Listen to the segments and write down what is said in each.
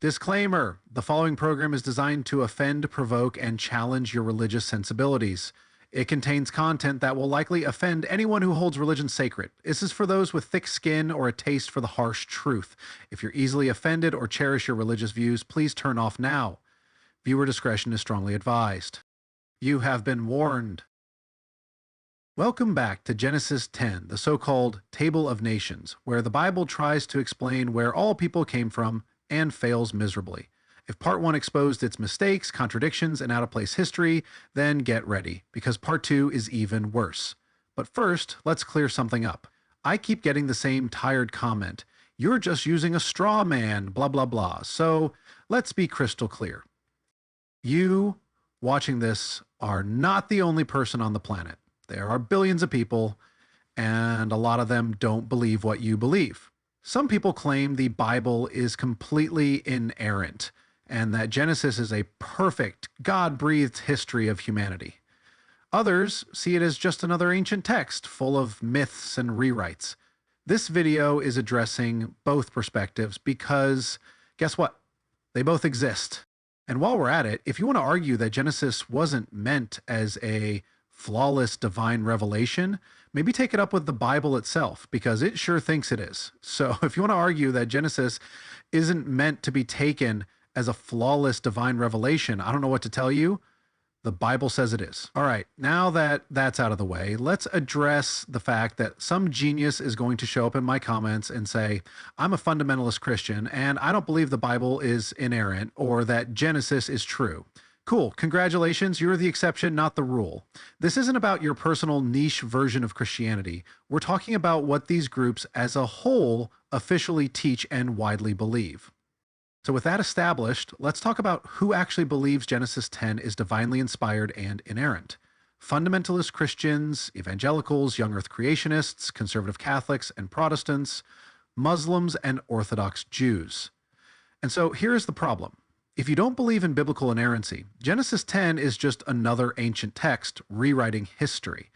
Disclaimer: the following program is designed to offend, provoke, and challenge your religious sensibilities. It contains content that will likely offend anyone who holds religion sacred. This is for those with thick skin or a taste for the harsh truth. If you're easily offended or cherish your religious views, please turn off now. Viewer discretion is strongly advised. You have been warned. Welcome back to Genesis 10, the so-called Table of Nations, where the Bible tries to explain where all people came from and fails miserably. If part 1 exposed its mistakes, contradictions, and out-of-place history, then get ready, because part 2 is even worse. But first, let's clear something up. I keep getting the same tired comment: "You're just using a straw man, blah blah blah." So let's be crystal clear. You watching this are not the only person on the planet. There are billions of people, and a lot of them don't believe what you believe. Some people claim the Bible is completely inerrant, and that Genesis is a perfect, God-breathed history of humanity. Others see it as just another ancient text full of myths and rewrites. This video is addressing both perspectives because, guess what? They both exist. And while we're at it, if you want to argue that Genesis wasn't meant as a flawless divine revelation, maybe take it up with the Bible itself, because it sure thinks it is. So if you want to argue that Genesis isn't meant to be taken as a flawless divine revelation, I don't know what to tell you. The Bible says it is. All right, now that that's out of the way, let's address the fact that some genius is going to show up in my comments and say, I'm a fundamentalist Christian and I don't believe the Bible is inerrant or that Genesis is true. Cool, congratulations, you're the exception, not the rule. This isn't about your personal niche version of Christianity. We're talking about what these groups as a whole officially teach and widely believe. So with that established, let's talk about who actually believes Genesis 10 is divinely inspired and inerrant. Fundamentalist Christians, evangelicals, young earth creationists, conservative Catholics and Protestants, Muslims, and Orthodox Jews. And so here's the problem. If you don't believe in biblical inerrancy, Genesis 10 is just another ancient text rewriting history,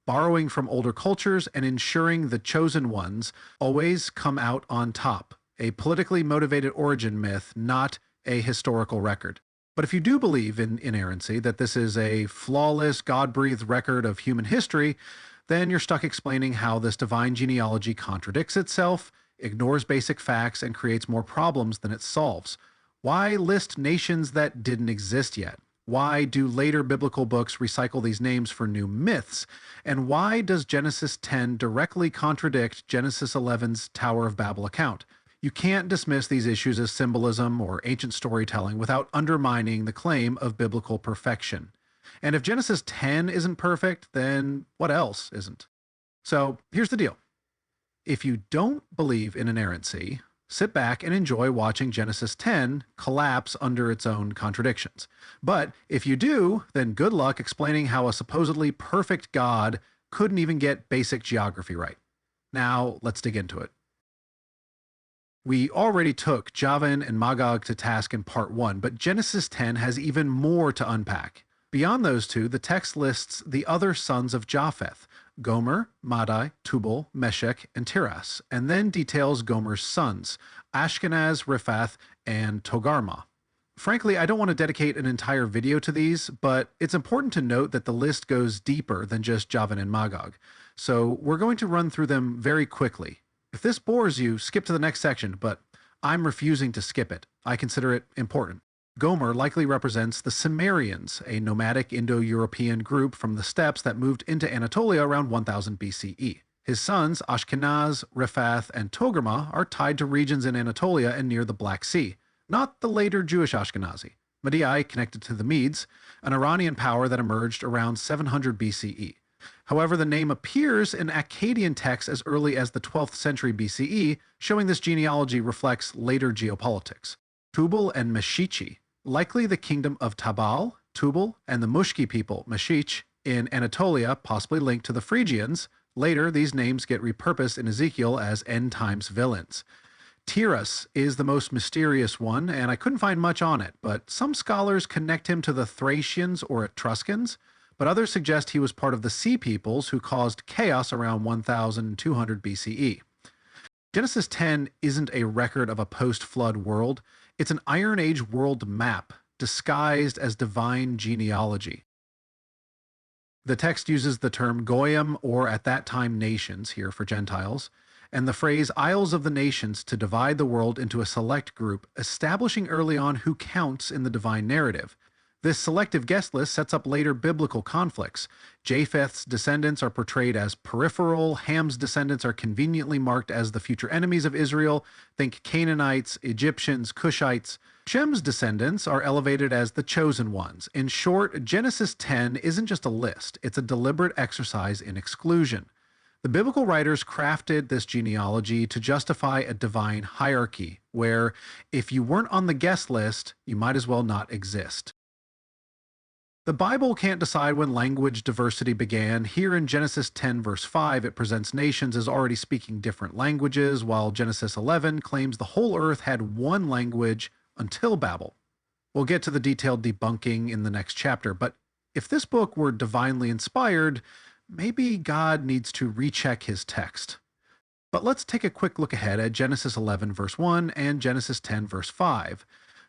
borrowing from older cultures and ensuring the chosen ones always come out on top. A politically motivated origin myth, not a historical record. But if you do believe in inerrancy, that this is a flawless, God-breathed record of human history, then you're stuck explaining how this divine genealogy contradicts itself, ignores basic facts, and creates more problems than it solves. Why list nations that didn't exist yet? Why do later biblical books recycle these names for new myths? And why does Genesis 10 directly contradict Genesis 11's Tower of Babel account? You can't dismiss these issues as symbolism or ancient storytelling without undermining the claim of biblical perfection. And if Genesis 10 isn't perfect, then what else isn't? So here's the deal. If you don't believe in inerrancy, sit back and enjoy watching Genesis 10 collapse under its own contradictions. But if you do, then good luck explaining how a supposedly perfect God couldn't even get basic geography right. Now, let's dig into it. We already took Javan and Magog to task in part 1, but Genesis 10 has even more to unpack. Beyond those two, the text lists the other sons of Japheth: Gomer, Madai, Tubal, Meshech, and Tiras, and then details Gomer's sons, Ashkenaz, Riphath, and Togarmah. Frankly, I don't want to dedicate an entire video to these, but it's important to note that the list goes deeper than just Javan and Magog. So we're going to run through them very quickly. If this bores you, skip to the next section, but I'm refusing to skip it. I consider it important. Gomer likely represents the Cimmerians, a nomadic Indo-European group from the steppes that moved into Anatolia around 1000 BCE. His sons, Ashkenaz, Riphath, and Togarmah, are tied to regions in Anatolia and near the Black Sea, not the later Jewish Ashkenazi. Madai connected to the Medes, an Iranian power that emerged around 700 BCE. However, the name appears in Akkadian texts as early as the 12th century BCE, showing this genealogy reflects later geopolitics. Tubal and Meshichi, likely the kingdom of Tabal, Tubal, and the Mushki people, Meshich, in Anatolia, possibly linked to the Phrygians. Later, these names get repurposed in Ezekiel as end-times villains. Tiras is the most mysterious one, and I couldn't find much on it, but some scholars connect him to the Thracians or Etruscans, but others suggest he was part of the Sea Peoples who caused chaos around 1200 BCE. Genesis 10 isn't a record of a post-flood world, it's an Iron Age world map disguised as divine genealogy. The text uses the term goyim, or at that time nations, here for Gentiles, and the phrase isles of the nations to divide the world into a select group, establishing early on who counts in the divine narrative. This selective guest list sets up later biblical conflicts. Japheth's descendants are portrayed as peripheral, Ham's descendants are conveniently marked as the future enemies of Israel. Think Canaanites, Egyptians, Cushites. Shem's descendants are elevated as the chosen ones. In short, Genesis 10 isn't just a list, it's a deliberate exercise in exclusion. The biblical writers crafted this genealogy to justify a divine hierarchy, where if you weren't on the guest list, you might as well not exist. The Bible can't decide when language diversity began. Here in Genesis 10 verse 5, it presents nations as already speaking different languages, while Genesis 11 claims the whole earth had one language until Babel. We'll get to the detailed debunking in the next chapter, but if this book were divinely inspired, maybe God needs to recheck his text. But let's take a quick look ahead at Genesis 11 verse 1 and Genesis 10 verse 5.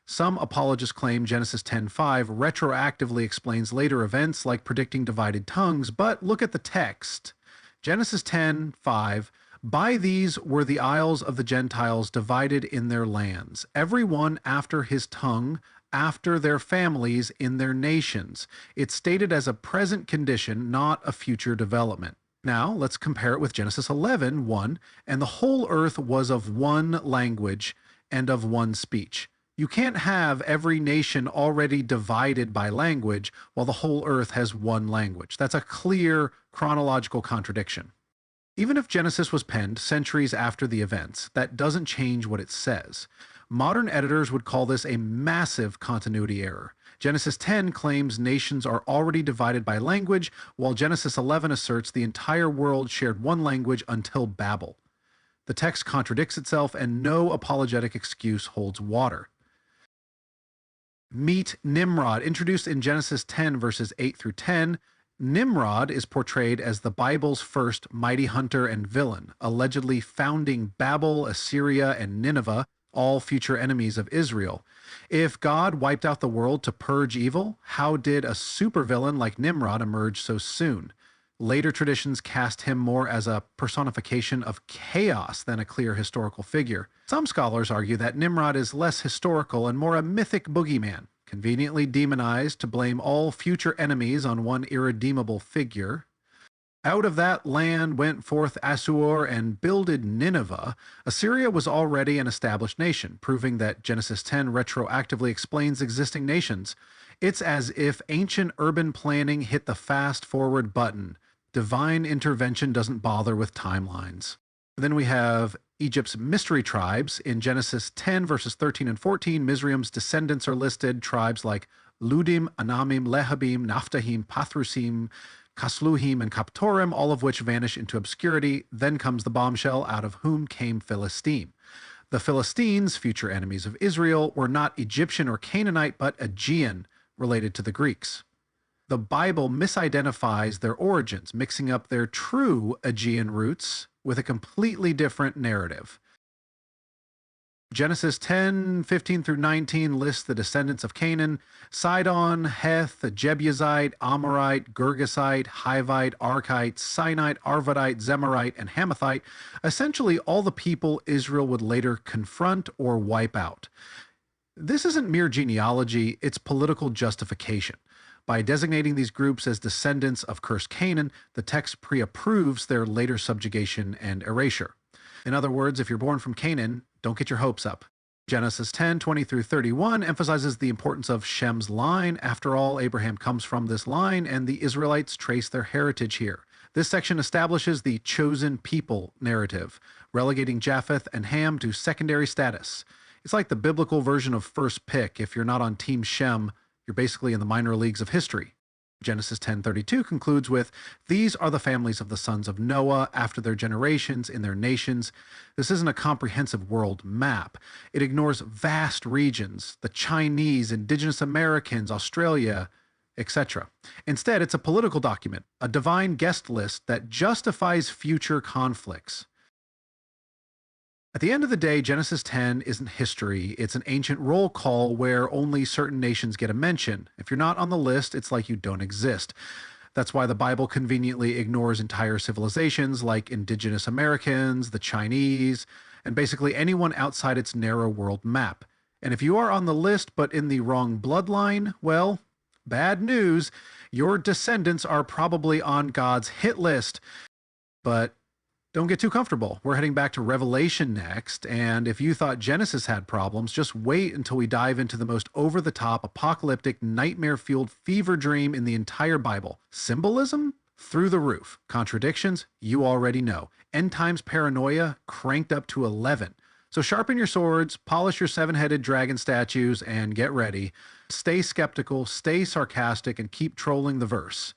Some apologists claim Genesis 10:5 retroactively explains later events like predicting divided tongues, but look at the text. Genesis 10:5, by these were the isles of the Gentiles divided in their lands, every one after his tongue, after their families in their nations. It's stated as a present condition, not a future development. Now, let's compare it with Genesis 11:1, and the whole earth was of one language and of one speech. You can't have every nation already divided by language while the whole earth has one language. That's a clear chronological contradiction. Even if Genesis was penned centuries after the events, that doesn't change what it says. Modern editors would call this a massive continuity error. Genesis 10 claims nations are already divided by language, while Genesis 11 asserts the entire world shared one language until Babel. The text contradicts itself, and no apologetic excuse holds water. Meet Nimrod, introduced in Genesis 10 verses 8 through 10. Nimrod is portrayed as the Bible's first mighty hunter and villain, allegedly founding Babel, Assyria, and Nineveh, all future enemies of Israel. If God wiped out the world to purge evil, how did a supervillain like Nimrod emerge so soon? Later traditions cast him more as a personification of chaos than a clear historical figure. Some scholars argue that Nimrod is less historical and more a mythic boogeyman, conveniently demonized to blame all future enemies on one irredeemable figure. Out of that land went forth Assur and builded Nineveh. Assyria was already an established nation, proving that Genesis 10 retroactively explains existing nations. It's as if ancient urban planning hit the fast-forward button. Divine intervention doesn't bother with timelines. Then we have Egypt's mystery tribes. In Genesis 10 verses 13 and 14, Mizraim's descendants are listed, tribes like Ludim, Anamim, Lehabim, Naphtahim, Pathrusim, Kasluhim, and Kaptorim, all of which vanish into obscurity. Then comes the bombshell, out of whom came Philistine. The Philistines, future enemies of Israel, were not Egyptian or Canaanite, but Aegean, related to the Greeks. The Bible misidentifies their origins, mixing up their true Aegean roots with a completely different narrative. Genesis 10:15 through 19 lists the descendants of Canaan: Sidon, Heth, Jebusite, Amorite, Girgasite, Hivite, Arkite, Sinite, Arvadite, Zemarite, and Hamathite, essentially all the people Israel would later confront or wipe out. This isn't mere genealogy, it's political justification. By designating these groups as descendants of cursed Canaan, the text pre-approves their later subjugation and erasure. In other words, if you're born from Canaan, don't get your hopes up. Genesis 10:20 through 31 emphasizes the importance of Shem's line. After all, Abraham comes from this line, and the Israelites trace their heritage here. This section establishes the chosen people narrative, relegating Japheth and Ham to secondary status. It's like the biblical version of first pick. If you're not on Team Shem, you're basically in the minor leagues of history. Genesis 10:32 concludes with, "These are the families of the sons of Noah after their generations in their nations." This isn't a comprehensive world map. It ignores vast regions, the Chinese, indigenous Americans, Australia, etc. Instead, it's a political document, a divine guest list that justifies future conflicts. At the end of the day, Genesis 10 isn't history. It's an ancient roll call where only certain nations get a mention. If you're not on the list, it's like you don't exist. That's why the Bible conveniently ignores entire civilizations like indigenous Americans, the Chinese, and basically anyone outside its narrow world map. And if you are on the list but in the wrong bloodline, well, bad news. Your descendants are probably on God's hit list. But don't get too comfortable. We're heading back to Revelation next, and if you thought Genesis had problems, just wait until we dive into the most over-the-top, apocalyptic, nightmare-fueled fever dream in the entire Bible. Symbolism? Through the roof. Contradictions? You already know. End times paranoia? Cranked up to 11. So sharpen your swords, polish your seven-headed dragon statues, and get ready. Stay skeptical, stay sarcastic, and keep trolling the verse.